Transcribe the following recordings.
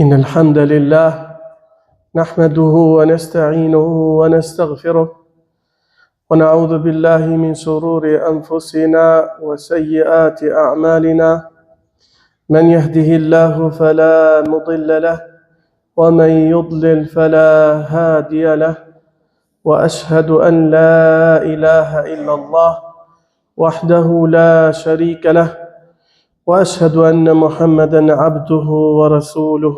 إن الحمد لله نحمده ونستعينه ونستغفره ونعوذ بالله من شرور أنفسنا وسيئات أعمالنا من يهده الله فلا مضل له ومن يضلل فلا هادي له وأشهد أن لا إله إلا الله وحده لا شريك له وأشهد أن محمدا عبده ورسوله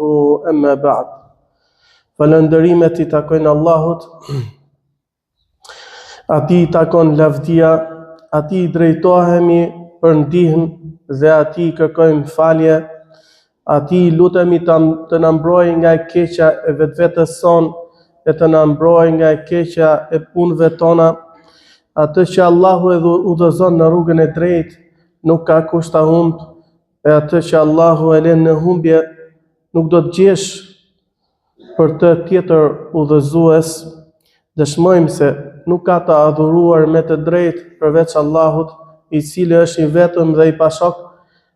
أما بعد. Falënderimet I takojnë Allahut, Atij takon lavdia, Atij drejtohemi për ndihmë dhe Atij kërkojmë falje, Atij lutemi të na mbrojë nga e keqja e vetvetes son e të na mbrojë nga e keqja e punëve tona. Atë që Allahu e udhëzon në rrugën e drejtë nuk ka kusht ta humbë, e atë që Allahu e lën në humbje nuk do të gjesh për të tjetër udhëzues. Dëshmojmë se nuk ka të adhuruar me të drejtë përveç Allahut, I cili është I vetëm dhe I pashok,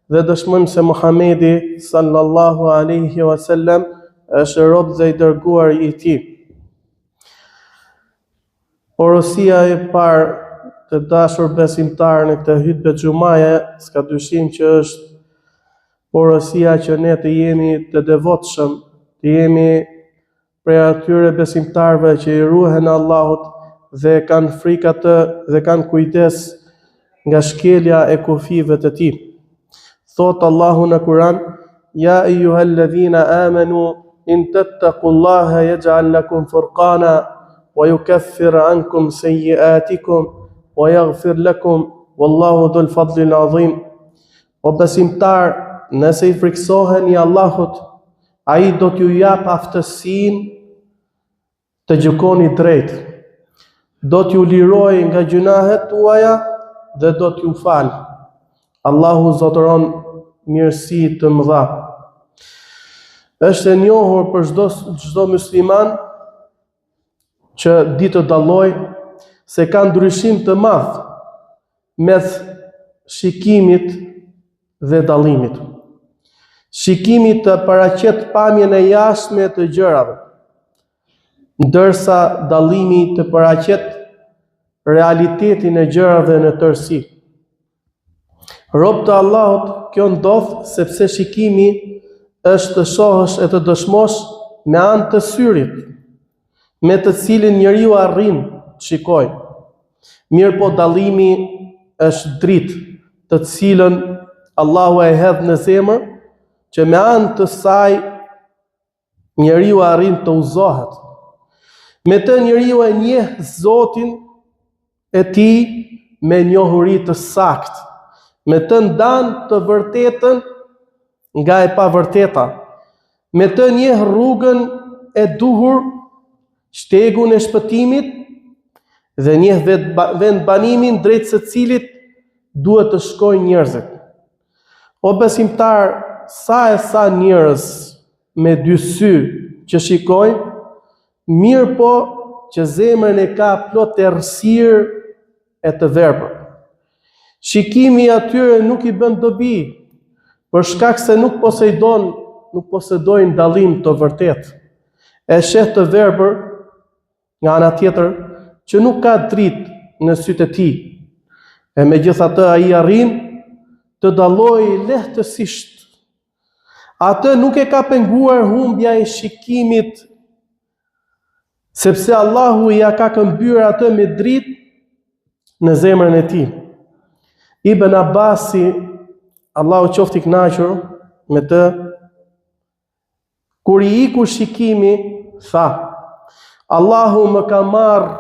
dhe dëshmojmë se Muhamedi sallallahu alaihi wasallam është rob dhe I dërguar I Tij. Porosia e parë të dashur besimtar në këtë hutbë xumaje, s'ka dyshim që është porosia që ne të jemi të devotshëm, të jemi prej atyre besimtarve që I ruhen Allahut dhe kanë frikë Atë dhe kanë kujdes nga shkelja e kufive të Tij. Thot Allahu në Kur'an: Ja ayyuhalladhina amanu in tattaqullaha yaj'al lakum furqana wa yukaffir ankum sayyi'atikum wa yaghfir lakum wallahu dhul fadlil azim. O besimtar, nëse I friksoheni Allahut, Ai do t'ju jap aftësinë të gjykoni drejt, do t'ju lirojë nga gjunahet tuaja dhe do t'ju fal. Allahu zotëron mirësi të mëdha. Është e njohur për çdo musliman që di të dallojë se ka ndryshim të madh mes shikimit dhe dallimit. Shikimi të paraqet pamjen e jashtme të gjërave, ndërsa dallimi të paraqet realitetin e gjërave në tërësi. Rob të Allahut, kjo ndodh sepse shikimi është të shohësh e të dëshmosh me anë të syrit, me të cilin njeriu arrin të shikojë. Mirë po dallimi është dritë të cilën Allahu e hedh në zemër, që me anë të saj njeriu arrin të udhëzohet. Me të njeriu e njeh Zotin e tij me njohuri të saktë, me të ndan të vërtetën nga e pavërteta, me të njeh rrugën e duhur, shtegun e shpëtimit dhe njeh vend banimin drejt së cilit duhet të shkojnë njerëzit. O besimtar, sa njerëz me dy sy që shikojnë, mirë po që zemrën e ka plot errësirë e të verbër. Shikimi atyre nuk I bën dobi, për shkak se nuk posedojnë dallim të vërtet. E sheh të verbër nga ana tjetër që nuk ka dritë në sytë e tij. E megjithatë ai arrin të dallojë lehtësisht. Atë nuk e ka penguar humbja e shikimit, sepse Allahu ja ka këmbyer atë me dritë në zemrën e tij. Ibn Abbasi, Allahu qoftë I kënaqur me të, kur I iku shikimi, tha: Allahu më ka marrë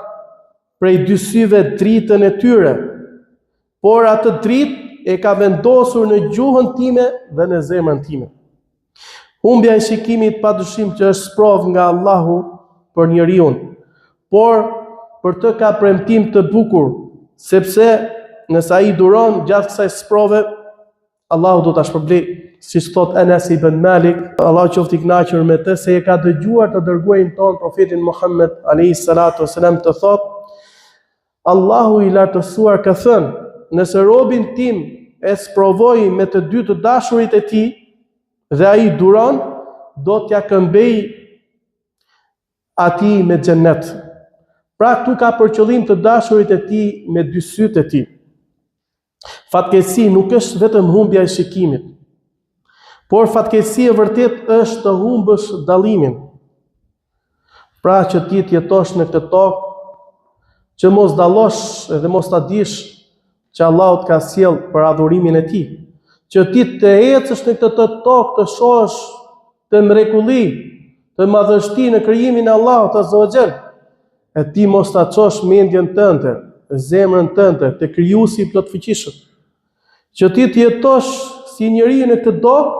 prej dy syve dritën e tyre, por atë dritë e ka vendosur në gjuhën time dhe në zemrën time. Humbja e shikimit padyshim që është sprovë nga Allahu për njeriu, por për të ka premtim të bukur, sepse nëse ai duron gjatë kësaj sprove, Allahu do ta shpërblej, siç thot Anas ibn Malik, Allahu qoftë I kënaqur me të, se e ka dëgjuar të dërguarin ton profetin Muhammed alayhi salatu wasalam të thotë: Allahu I lartësuar ka thënë: nëse robin tim e sprovoj me të dy të dashurit e tij dhe ai duron, do t'ja këmbej ati me xhennet. Pra këtu ka për qëllim të dashurit e tij me dy sytë e tij. Fatkeqësi nuk është vetëm humbja e shikimit, por fatkeqësi e vërtet është të humbësh dallimin. Pra që ti të jetosh në këtë tokë, që mos dallosh edhe mos ta dish që Allahu të ka sjell për adhurimin e tij, që ti të ecësh në këtë tokë të shohësh të mrekulli, të madhështi në krijimin e Allahut Azza wa Jall, e ti mos ta çosh mendjen tënde, zemrën tënde te Krijuesi i plotfuqishëm. Që ti të jetosh si njeriu në këtë tokë,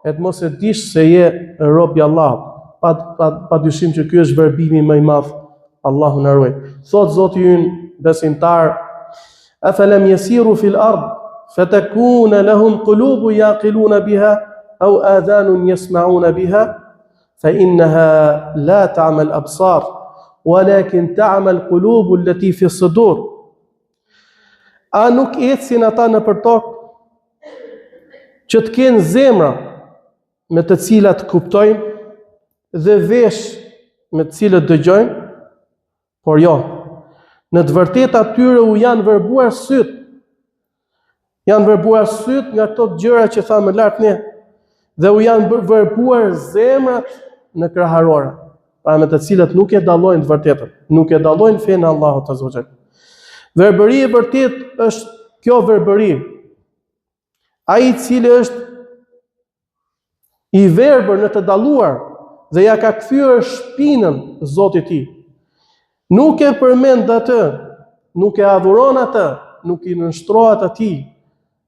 e të mos e dish se je rob i Allahut. Pa dyshim që ky është verbimi më i madh. Allahu na ruaj. Thot Zoti ynë besimtar: "Afalam yasiru fil ard fatakuna lahum qulubun yaqiluna biha aw adhanun yasma'una biha fa innaha la ta'mal absar walakin ta'mal qulubu allati fi as-sudur." A nuk ecin ata nëpër tokë që të kenë zemra me të cilat kuptojnë dhe vesh me të cilët dëgjojnë? Por jo, në të vërtetë atyre u janë verbuar syt. Janë verbuar syt nga këto gjëra që thamë më lart ne, dhe u janë verbuar zemrat në kraharore, pra me të cilët nuk e dallojnë të vërtetën, nuk e dallojnë fenë e Allahut Azza wa Jall. Verbëri e vërtet është kjo verbëri. Ai i cili është i verbër në të dalluar dhe ja ka kthyer shpinën Zotit të tij, nuk e përmend atë, nuk e adhuron atë, nuk i nënshtrohet atij,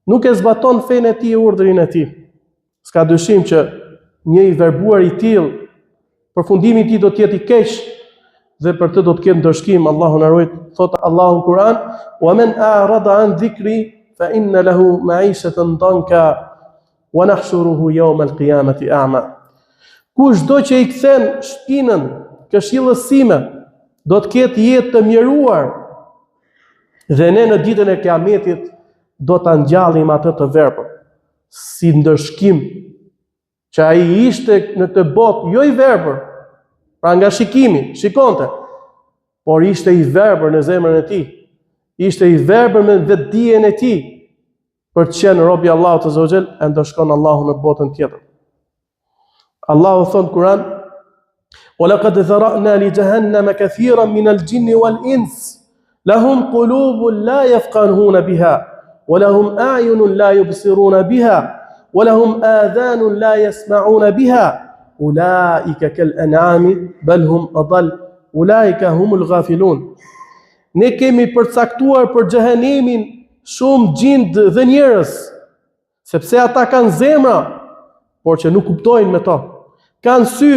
nuk e zbaton fenë e tij, urdhrin e tij. S'ka dyshim që një i verbuar i tillë, përfundimi i tij do të jetë i keq dhe për të do të ketë ndërshkim. Allahu na ruaj. Thot Allahu në Kur'an: "Wa man a'rada an dhikri fa inna lahu ma'ishatan danka wa nahshuruhu yawm al-qiyamati a'ma." Kushdo që i kthen shpinën këshillës sime, do të ketë jetë të mjeruar, dhe ne në ditën e Kiametit do ta ngjallim atë të verbër, si ndërshkim që ai ishte në këtë botë jo i verbër, pra nga shikimi, shikonte, por ishte i verbër në zemrën e tij, ishte i verbër me vetdijen e tij për të qenë rob i Allahut Azza wa Jall, e ndërshkon Allahu në botën tjetër. Allahu thon në Kur'an: "Walaqad dhara'na li jahannama kathiran min al-jinni wal-ins lahum qulubun la yafqahuna biha wa lahum a'yunun la yubsiruna biha wa lahum adhanun la yasma'una biha ulaika kal-an'ami bal hum adall ulaika humul ghafilun." Ne kemi përcaktuar për xhehenemin shumë gjind dhe njerëz, sepse ata kanë zemra, por që nuk kuptojnë me to, kanë sy,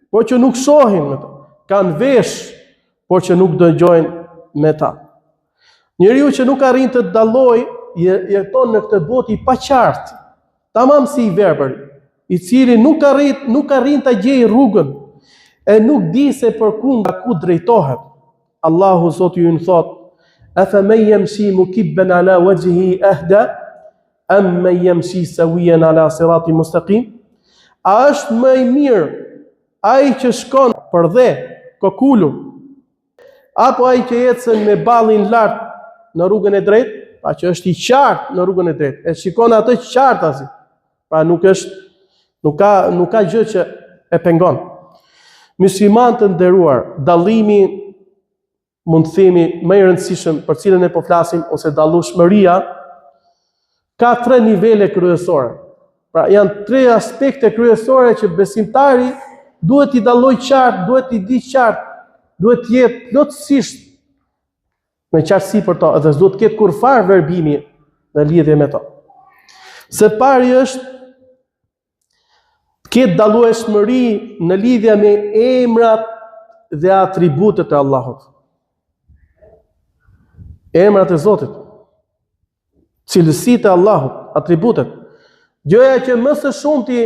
por që nuk shohin me to, kanë vesh, por që nuk dëgjojnë me ta. Njeriu që nuk arrin të dallojë jeton në këtë botë i paqartë, tamam si i verbër, i cili nuk arrin ta gjejë rrugën, e nuk di se për ku drejtohet. Allahu Zoti ju në thot: "Afaman yamshi mukibban ala wajhihi ahda am man yamshi sawiyan ala siratin mustaqim?" A është më i mirë ai që shkon për dhe kokulur, apo ai që ecën me ballin lart në rrugën e drejtë, pra që është i qartë në rrugën e drejtë, e shikon atë qartasi, pra nuk ka gjë që e pengon. Muslimanët të nderuar, dallimi, mund të themi më i rëndësishëm për cilën e po flasim, ose dallueshmëria, ka 3 nivele kryesore. Pra janë 3 aspekte kryesore që besimtari duhet i dallojë qartë, duhet i di qartë, duhet të jetë plotësisht me qartësi për to, dhe s'duhet të ketë kurfar verbimi në lidhje me to. Së pari është të ketë dallueshmëri në lidhje me emrat dhe atributet e Allahut. Emrat e Zotit, cilësitë e Allahut, atributet. Gjëja që më së shumti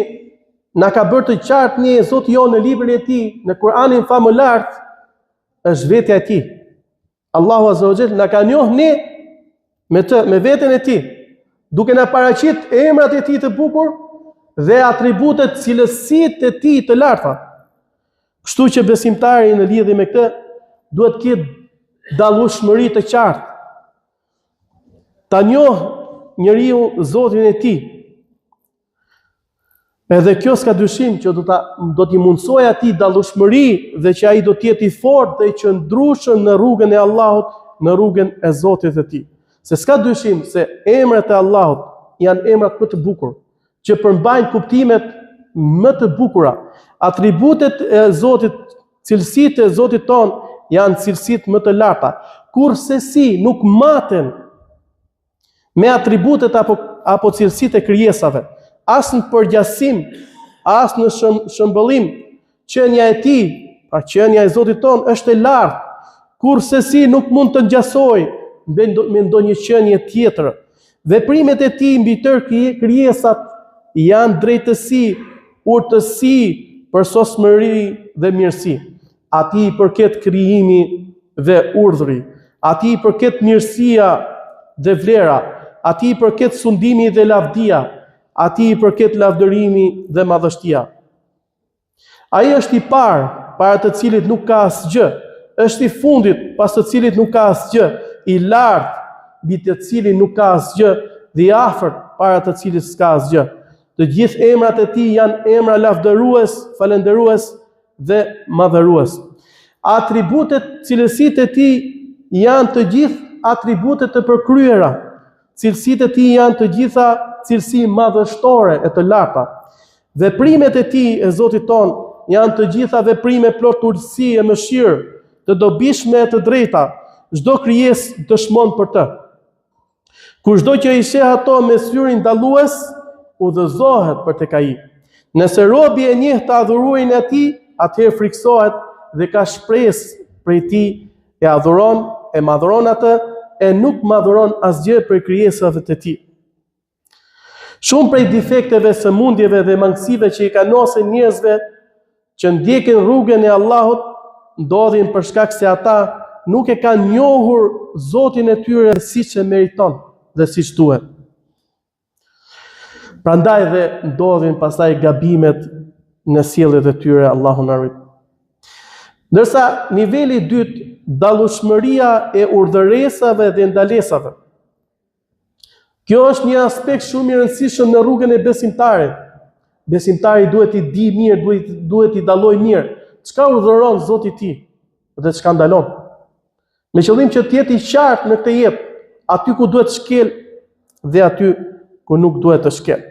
na ka bërë të qartë një Zoti jo në librin e tij, në Kur'anin famëlart, është vetja e tij. Allahu Azza wa Jall na ka njohur ne me veten e tij, duke na paraqit emrat e tij të bukur dhe atributet cilësitë e tij të larta. Kështu që besimtari në lidhje me këtë duhet të ketë dallueshmëri të qartë. Ta njohë njeriu Zotin e tij. Edhe kjo s'ka dyshim që do t'i mundsoj atij dallueshmëri dhe që ai do të jetë i fortë dhe i qëndrueshëm në rrugën e Allahut, në rrugën e Zotit të tij. Se s'ka dyshim se emrat e Allahut janë emrat më të bukur, që përmbajnë kuptimet më të bukura. Atributet e Zotit, cilësitë e Zotit ton janë cilësitë më të larta. Kurse si nuk maten me atributet apo cilësitë e krijesave, as në përgjasim, as në shëmbëllim, qenia e tij, pra qenia e Zotit ton është e lartë, kurse si nuk mund të ngjasoj me ndonjë qenie tjetër. Veprimet e tij mbi tërë krijesat janë drejtësi, urtësi, përsosmëri dhe mirësi. Atij i përket krijimi dhe urdhri, atij i përket mirësia dhe vlera, atij i përket sundimi dhe lavdia, atij i përket lavdërimi dhe madhështia. Ai është i parë, para të cilit nuk ka asgjë, është i fundit, pas të cilit nuk ka asgjë, i lartë, mbi të cilin nuk ka asgjë, dhe i afërt, para të cilit s'ka asgjë. Të gjithë emrat e tij janë emra lavdërues, falënderues dhe madhërues. Atributet, cilësitë e tij janë të gjithë atributet të përkryera. Cilësitë e tij janë të gjitha cilësi madhështore e të larta. Veprimet e tij e Zotit ton janë të gjitha veprime plot urtësi e mëshirë, të dobishme e të drejta. Çdo krijesë dëshmon për të. Kushdo që i sheh ato me syrin dallues, udhëzohet për tek ai. Nëse robi e njeh të adhuruarin e tij, atëherë friksohet dhe ka shpresë prej tij, e adhuron, e madhron atë, e nuk madhron asgjë për krijesave të tij. Shumë prej defekteve, sëmundjeve dhe mangësive që i kanosen njerëzve që ndjekin rrugën e Allahut, ndodhin për shkak se ata nuk e kanë njohur Zotin e tyre siç e meriton dhe siç duhet. Prandaj dhe ndodhin pastaj gabimet në sjelljet e tyre, Allahu na ruaj. Ndërsa niveli i dytë, dallueshmëria e urdhëresave dhe ndalesave. Kjo është një aspekt shumë i rëndësishëm në rrugën e besimtarit. Besimtari duhet i di mirë, duhet i dallojë mirë çka urdhëron Zoti i tij dhe çka ndalon. Me qëllim që të jetë i qartë në këtë jetë, aty ku duhet të shkel dhe aty ku nuk duhet të shkel.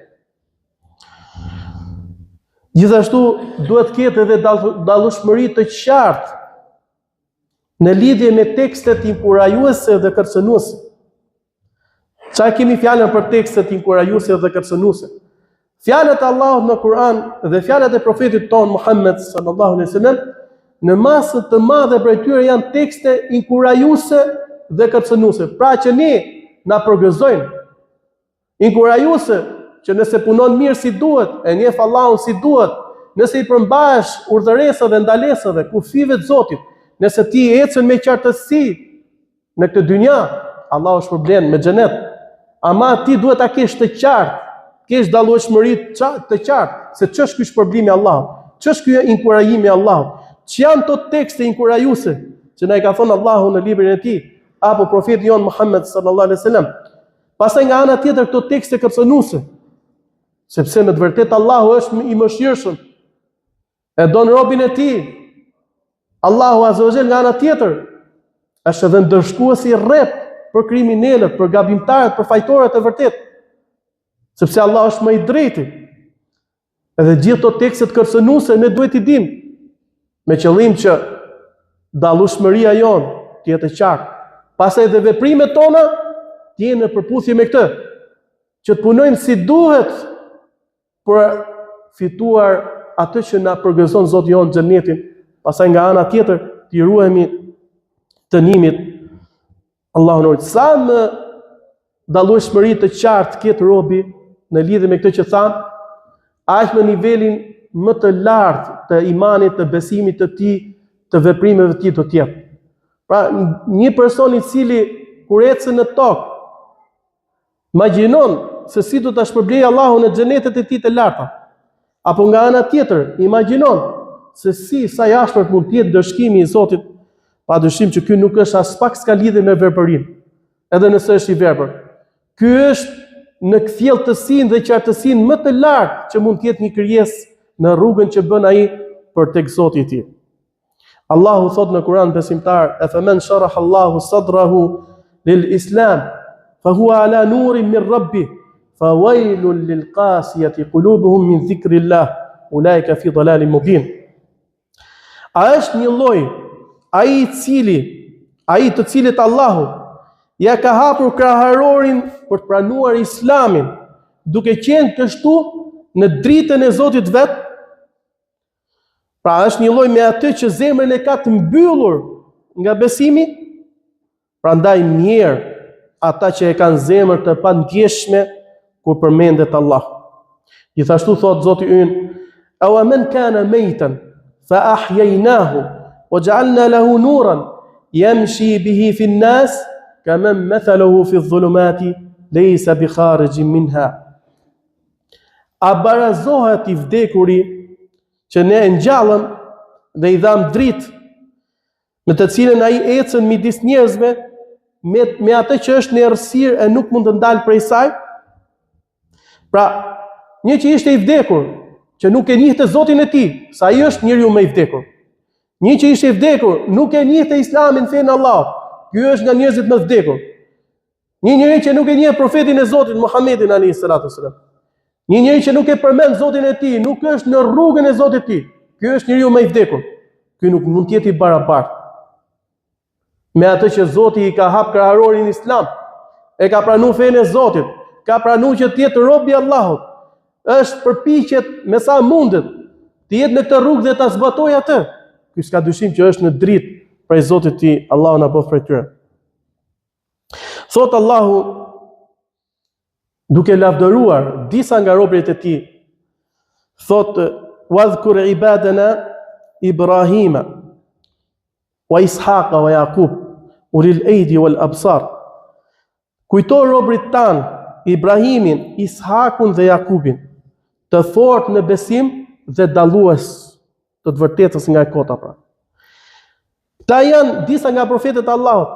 Gjithashtu duhet të ketë edhe dallueshmëri të qartë në lidhje me tekstet inkurajuese dhe kërcënuese. Çfarë kemi fjalën për tekstet inkurajuese dhe kërcënuese? Fjalët e Allahut në Kur'an dhe fjalët e profetit ton Muhammed sallallahu alaihi wasallam në masë të madhe prej tyre janë tekste inkurajuese dhe kërcënuese. Pra që ne na përgëzojnë. Inkurajuese që nëse punon mirë si duhet, e njeh Allahun si duhet, nëse i përmbahesh urdhëresave dhe ndalesave, kufive të Zotit, nëse ti ecën me qartësi në këtë dynja, Allahu shpërblen me xhenet. Ama ti duhet ta kesh të qartë, kesh dallueshmëri të qartë se ç'është ky shpërblim i Allahut, ç'është ky inkurajim i Allahut. Që janë to tekste inkurajuese që na i ka thënë Allahu në librin e tij apo profeti jon Muhammed sallallahu alaihi wasallam. Pastaj nga ana tjetër këto tekste kërcënuese, sepse në të vërtetë Allahu është i mëshirshëm, e don robin e tij. Allahu azza wa jalla nga ana tjetër është edhe ndërshkues i rrep për kriminalët, për gabimtarët, për fajtorët e vërtetë, sepse Allah është më i drejti. Edhe gjithë to tekstet kërcënuese ne duhet i dimë, me qëllim që dallueshmëria jonë të jetë e qartë. Pastaj edhe veprimet tona të jenë në përputhje me këtë, që të punojmë si duhet për fituar atë që na përgëzon Zoti jon xhenetin. Pastaj nga ana tjetër të ruhemi të nimit. Allahu na ruaj. Sa më dallueshmëri të qartë ketë robi në lidhje me këtë që tham, aq në nivelin më të lartë të imanit, të besimit të tij, të veprimeve të tij të tjera. Pra, një person i cili kur ecën në tokë, imagjinon se si do ta shpërblej Allahu në xhenetet e tij të larta. Apo nga ana tjetër, imagjinon se sa i ashpër mund të jetë dëshkimi i Zotit, padyshim që ky nuk është as pak s'ka lidhje me verbërinë, edhe nëse është i verbër. Ky është në kthjelltësinë dhe qartësinë më të lartë që mund të jetë një krijesë në rrugën që bën ai për tek Zoti i tij. Allahu thot në Kur'an besimtar, e faman sharaha Allahu sadrahu lil Islam, fa huwa ala nurin min rabbih, fa wailun lil qasiyati qulubuhum min dhikrillah, ulaika fi dalalin mubin. A është një lloj ai të cilit Allahu ja ka hapur kraharorin për të pranuar Islamin, duke qenë kështu në dritën e Zotit vet? Pra është një lloj me atë që zemrën e ka të mbyllur nga besimi? Prandaj mirë ata që e kanë zemër të pandjeshme kur përmendet Allah. Gjithashtu thot Zoti ynë: "Aw man kana maytan fa ahyaynahu wa ja'alna lahu nuran yamshi bihi fi an-nas kaman mathaluhu fi adh-dhulumati laysa bi kharijin minha." A barazohet i vdekuri që ne e ngjallëm dhe i dham dritë, me të cilën ai ecën midis njerëzve, me atë që është në errësirë e nuk mund të ndalë prej saj? Pra, një që ishte i vdekur, që nuk e njihte Zotin e tij, sa ai është njeriu më i vdekur. Një që ishte i vdekur, nuk e njihte Islamin, fenë Allah, ky është nga njerëzit më të vdekur. Një njeri që nuk e njeh profetin e Zotit Muhammedin alayhis salatu wasalam. Një njeri që nuk e përmend Zotin e tij, nuk është në rrugën e Zotit të tij, ky është njeriu më i vdekur. Ky nuk mund të jetë i barabartë me atë që Zoti i ka hap kraharorin Islam, e ka pranuar fenë e Zotit, ka pranuar që të jetë rob i Allahut, është përpiqet me sa mundet të jetë në këtë rrugë dhe ta zbatojë atë. Ky s'ka dyshim që është në dritë prej Zotit të tij, Allahu na bëf prej tyre. Thot Allahu, duke lavdëruar disa nga robërit e tij, thot: "Wadhkur ibadana Ibrahima wa Ishaqa wa Yaqub ulil aidi wal absar." Kujto robërit tan, Ibrahimin, Ishakun dhe Jakubin, të fortë në besim dhe dallues të vërtetës nga e kota pra. Ta janë disa nga profetët e Allahut.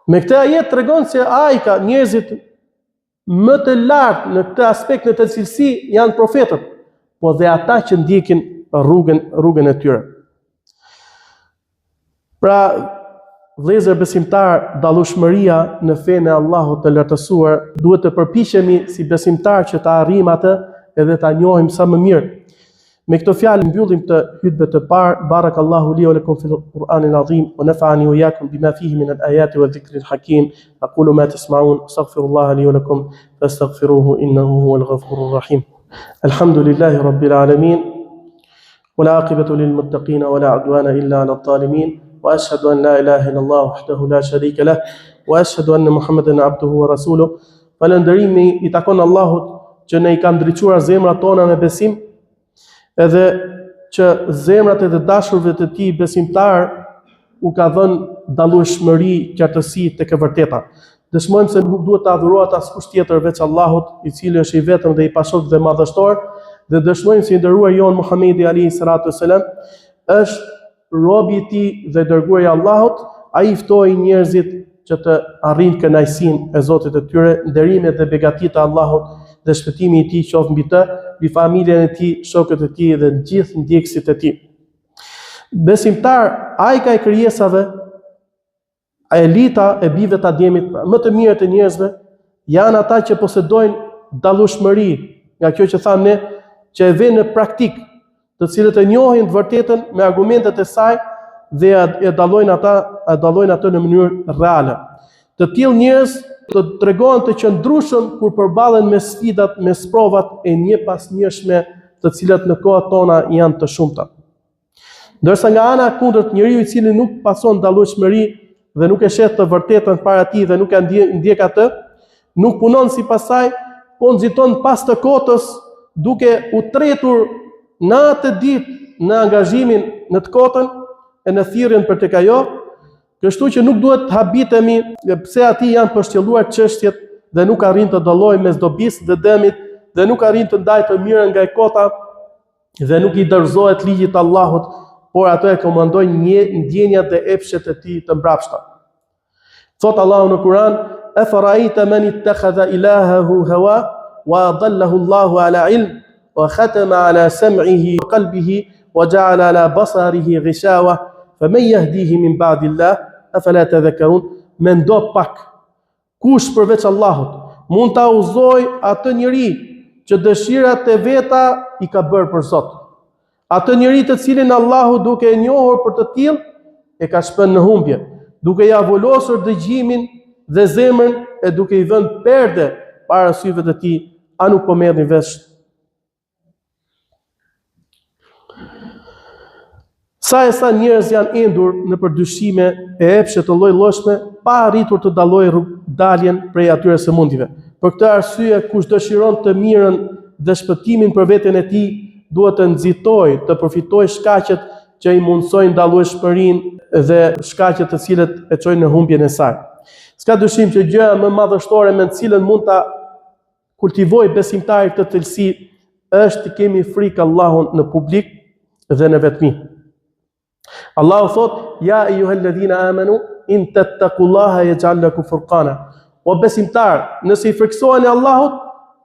Me këtë ajet tregon se ai ka njerëzit më të lartë në këtë aspekt, në të cilësi janë profetët, po dhe ata që ndjekin rrugën e tyre. Pra, vëllezër besimtar, dallueshmëria në fenë e Allahut të lartësuar duhet të përpiqemi si besimtar që ta arrijmë atë edhe ta njohim sa më mirë. Me këto fjalë mbyllim të hutbet të parë. Barakallahu li wa lakum fil Qur'anil azim wa nafa'ani wa iyyakum bima fihi min al-ayati wa dhikril hakim. Aqulu ma tasma'un, astaghfirullaha li wa lakum fastaghfiruhu innahu huwal ghafurur rahim. Alhamdulillahi rabbil alamin. Wal 'aqibatu lil muttaqin wa la 'udwana illa 'alal zalimin. Wa ashhadu an la ilaha illa Allah wahdahu la sharika lah wa ashhadu anna Muhammadan 'abduhu wa rasuluhu. Falënderimi i takon Allahut që ne i ka ndriçuar zemrat tona me besim, edhe që zemrat e të dashurve të tij besimtar u ka dhënë dallueshmëri, qartësi tek e vërteta. Dëshmojmë se nuk duhet të adhurohet askush tjetër veç Allahut, i cili është i vetëm dhe i pashok dhe madhështor, dhe dëshmojmë se i nderuar jon Muhamedi alayhi salatu wasalam është robi i tij dhe dërguari i Allahut. Ai ftoi njerëzit që të arrijnë kënaqësinë e Zotit të tyre, nderimet dhe begatitë e Allahut dhe shpëtimi i tij qoftë mbi të, mbi familjen e tij, shokët e tij dhe të gjithë ndjekësit e tij. Besimtar, ai ka e krijesave, elita e bijve të Ademit, më të mirët e njerëzve, janë ata që posedojnë dallueshmëri nga kjo që thamë ne, që e vënë në praktik, të cilët e njohin të vërtetën me argumentet e saj dhe e dallojnë atë në mënyrë reale. Të tillë njerëz të tregohen të qëndrueshëm kur përballen me sfidat, me sprovat e njëpasnjëshme, të cilat në kohët tona janë të shumta. Ndërsa nga ana kundërt, njeriu i cili nuk pason dallueshmëri dhe nuk e shet të vërtetën para tij dhe nuk e ndjek atë, nuk punon sipas saj, po nxiton pas të kotës, duke u tretur natë ditë në angazhimin në të kotën e në thirrjen për tek ajo. Kështu që nuk duhet të habitemi pse ati janë përshqelluar çështjet dhe nuk arrin të dallojnë mes dobisë dhe dëmit dhe nuk arrin të ndajë të mirën nga e kota dhe nuk i dorëzohet ligjit të Allahut, por ato e komandojnë ndjenjat dhe epshet e tij të mbrapshta. Thot Allahu në Kur'an: "Afara'aita man ittakhadha ilahahu hawa wa adallahu Allahu ala ilm wa khatama ala sam'ihi wa qalbihi wa ja'ala ala basarihi ghishawa faman yahdihi min ba'di Allah afala tadhakkarun." Mendo pak, kush përveç Allahut mund ta udhëzoj atë njeri që dëshirat e veta i ka bërë për Zot? Atë njeri të cilin Allahu duke e njohur për të tillë e ka shpënë në humbje, duke ja volosur dëgjimin dhe zemrën e duke i vënë perde para syve të tij, a nuk po merrni vesh? Sa e sa njerëz janë endur në përdyshime e epshe të lloj-llojshme, pa arritur të dallojë daljen prej atyre sëmundjeve. Për këtë arsye, kush dëshiron të mirën dhe shpëtimin për veten e tij, duhet të nxitojë, të përfitojë shkaqet që i mundsojnë dallueshmërinë dhe shkaqet të cilët e çojnë në humbjen e saj. S'ka dyshim që gjëja më madhështore me të cilën mund ta kultivojë besimtari këtë cilësi është të kemi frikë Allahun në publik dhe në vetmi. Allahu thot: "Ya ayyuhalladhina amanu in tattaqullaha yaj'al lakum furqana." O besimtar, nëse i friksoheni Allahut,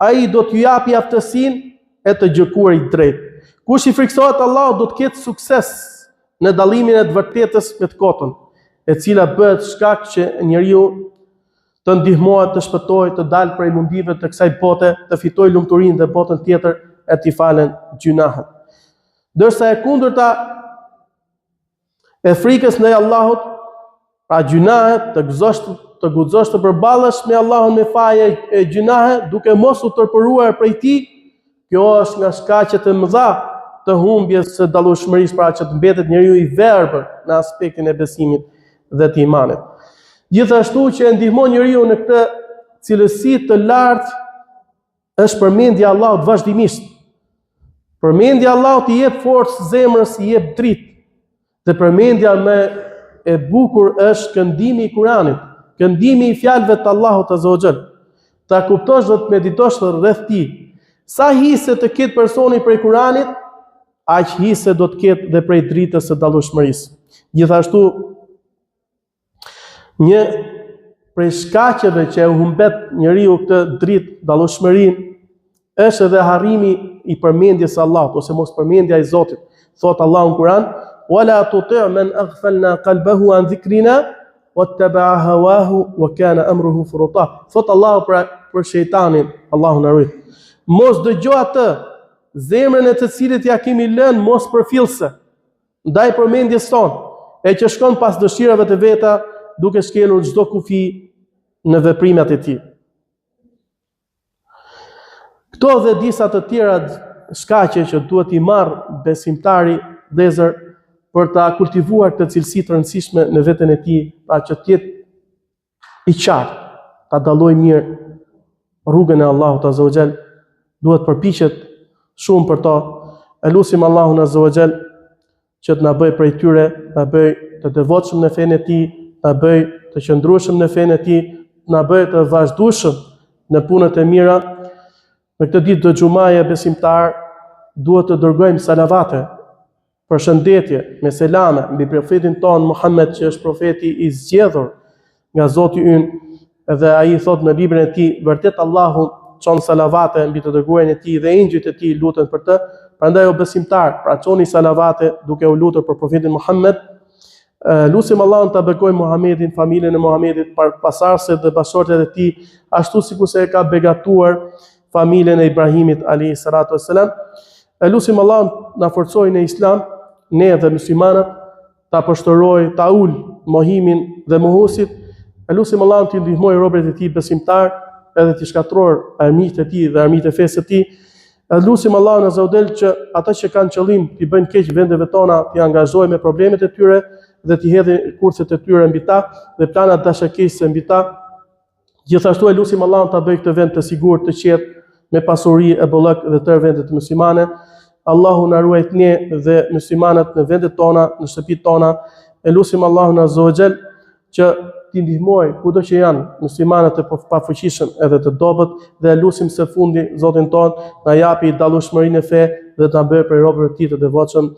ai do t'ju japi aftësinë e të gjykuarit drejt. Kush i friksohet Allahut do të ketë sukses në dallimin e të vërtetës me të kotën, e cila bëhet shkak që njeriu të ndihmohet, të shpëtojë, të dalë prej mundive të kësaj bote, të fitojë lumturinë dhe botën tjetër e t'i falen gjunahet. Ndërsa e kundërta e frikës ndaj Allahut, pra gjunahet, të guxosh të përballesh me Allahun me faje e gjunahe, duke mos u tërpëruar prej tij, kjo është nga shkaqet e mëdha të humbjes së dallueshmërisë, pra që të mbetet njeriu i verbër në aspektin e besimit dhe të imanit. Gjithashtu që e ndihmon njeriu në këtë cilësi të lartë është përmendja e Allahut vazhdimisht. Përmendja e Allahut i jep forcë zemrës, i jep dritë. Dhe përmendja më e bukur është këndimi i Kuranit, këndimi i fjalëve të Allahut Azza wa Jall. Ta kuptosh dhe të meditosh rreth tij. Sa hise të ketë personi prej Kuranit, aq hise do të ketë dhe prej dritës së dallueshmërisë. Gjithashtu, një prej shkaqeve që e humbet njeriu këtë dritë dallueshmërinë është edhe harrimi i përmendjes së Allahut ose mos përmendja e Zotit. Thot Allahu në Kur'an: "Wala tuti' man aghfalna qalbahu an dhikrina wattaba'a hawahu wa kana amruhu furuta." Thot Allahu për shejtanin, Allahu na ruaj. Mos dëgjoj atë zemrën e të cilit ja kemi lënë mos përfillse ndaj përmendjes tonë, e që shkon pas dëshirave të veta, duke shkelur çdo kufi në veprimet e tij. Këto dhe disa të tjera shkaqe që duhet i marr besimtari vëllezër për ta kultivuar këtë cilësi të rëndësishme në veten e tij, pra që të jetë i qartë, ta dallojë mirë rrugën e Allahut Azza wa Jall, duhet përpiqet shumë për to. Elusim Allahun Azza wa Jall që të na bëj prej tyre, na bëj të devotshëm në fenë e tij, na bëj të qëndrueshëm në fenë e tij, na bëj të vazhdueshëm në punët e mira. Në këtë ditë të xumaje besimtar duhet të dërgojmë salavate, përshëndetje me selame mbi profetin ton Muhammed, që është profeti i zgjedhur nga Zoti ynë, edhe ai thot në librin e tij: "Vërtet Allahu çon salavate mbi të dërguarin e tij dhe engjëjt e tij luten për të." Prandaj o besimtar, pra çoni salavate duke u lutur për profetin Muhammed. Lutim Allahun ta bekojë Muhamedit, familjen e Muhamedit, pasardhësit dhe bashortet e tij, ashtu sikur se e ka begatuar familjen e Ibrahimit alayhi salatu wassalam. Lutim Allahun na forcojë në Islam, ne dhe muslimanët, ta pështëroj, ta ul mohimin dhe mohuesit. Lutim Allahun të ndihmojë robërit e tij besimtar, edhe të shkatror armiqtë e tij dhe armiqtë e fesë të tij. Lutim Allahun Azza wa Jall që ata që kanë qëllim të bëjnë keq vendeve tona, të angazhojnë me problemet e tyre dhe të hedhin kurset e tyre mbi ta dhe planat dashakëse mbi ta. Gjithashtu lutim Allahun ta bëjë këtë vend të sigurt, të qetë, me pasuri e bollëk dhe tërë vendet muslimane. Allahu na ruajt ne dhe muslimanët në vendet tona, në shtëpitë tona. Lutim Allahun Azza wa Jall që t'i ndihmoj kudo që janë muslimanët e pafuqishëm edhe të dobët, dhe lutim së fundi Zotin ton na japi dallueshmërinë e fe dhe ta bëjë për robërit e tij të devotshëm.